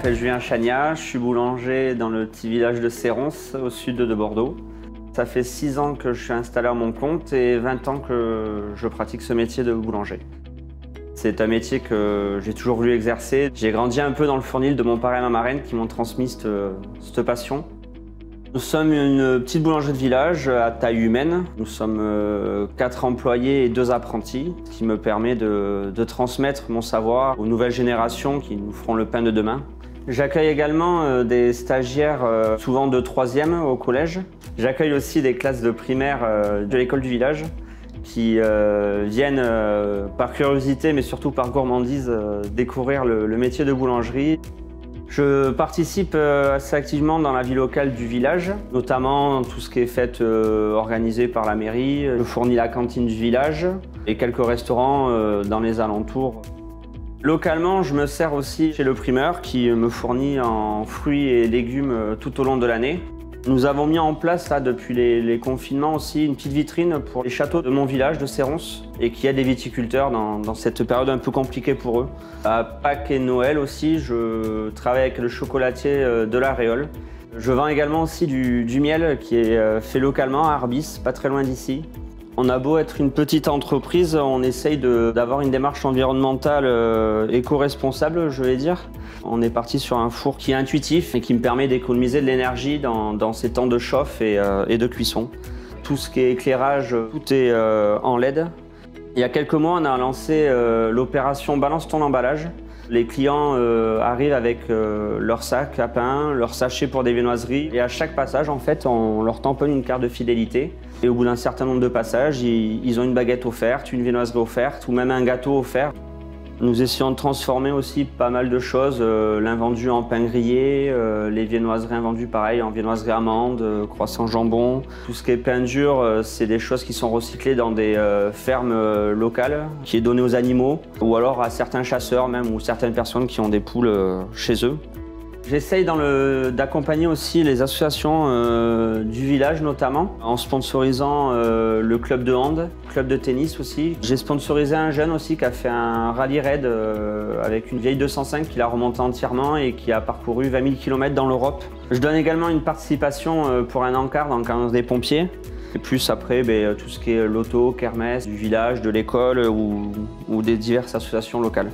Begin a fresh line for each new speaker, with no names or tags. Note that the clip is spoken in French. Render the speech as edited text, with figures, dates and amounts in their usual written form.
m'appelle Julien Chagnat, je suis boulanger dans le petit village de Séronce, au sud de Bordeaux. Ça fait 6 ans que je suis installé à mon compte et 20 ans que je pratique ce métier de boulanger. C'est un métier que j'ai toujours voulu exercer. J'ai grandi un peu dans le fournil de mon parrain et ma marraine qui m'ont transmis cette passion. Nous sommes une petite boulangerie de village à taille humaine. Nous sommes 4 employés et 2 apprentis, ce qui me permet de transmettre mon savoir aux nouvelles générations qui nous feront le pain de demain. J'accueille également des stagiaires, souvent de 3e au collège. J'accueille aussi des classes de primaire de l'école du village qui viennent par curiosité mais surtout par gourmandise découvrir le métier de boulangerie. Je participe assez activement dans la vie locale du village, notamment tout ce qui est fête organisée par la mairie. Je fournis la cantine du village et quelques restaurants dans les alentours. Localement, je me sers aussi chez le primeur qui me fournit en fruits et légumes tout au long de l'année. Nous avons mis en place là, depuis les confinements aussi une petite vitrine pour les châteaux de mon village de Séronce et qui aide les viticulteurs dans cette période un peu compliquée pour eux. À Pâques et Noël aussi, je travaille avec le chocolatier de la Réole. Je vends également aussi du miel qui est fait localement à Arbis, pas très loin d'ici. On a beau être une petite entreprise, on essaye d'avoir une démarche environnementale éco-responsable, je vais dire. On est parti sur un four qui est intuitif et qui me permet d'économiser de l'énergie dans ces temps de chauffe et de cuisson. Tout ce qui est éclairage, tout est en LED. Il y a quelques mois, on a lancé l'opération Balance ton emballage. Les clients arrivent avec leur sac à pain, leur sachet pour des viennoiseries et à chaque passage, en fait, on leur tamponne une carte de fidélité. Et au bout d'un certain nombre de passages, ils ont une baguette offerte, une viennoiserie offerte ou même un gâteau offert. Nous essayons de transformer aussi pas mal de choses, l'invendu en pain grillé, les viennoiseries invendues pareil en viennoiserie amande, croissant jambon. Tout ce qui est pain dur, c'est des choses qui sont recyclées dans des fermes locales, qui est donné aux animaux, ou alors à certains chasseurs même, ou certaines personnes qui ont des poules chez eux. J'essaye d'accompagner aussi les associations du village notamment, en sponsorisant le club de hand, le club de tennis aussi. J'ai sponsorisé un jeune aussi qui a fait un rallye raid avec une vieille 205 qu'il a remonté entièrement et qui a parcouru 20 000 km dans l'Europe. Je donne également une participation pour un encart dans le cadre des pompiers. Et plus après, tout ce qui est loto, kermesse, du village, de l'école ou des diverses associations locales.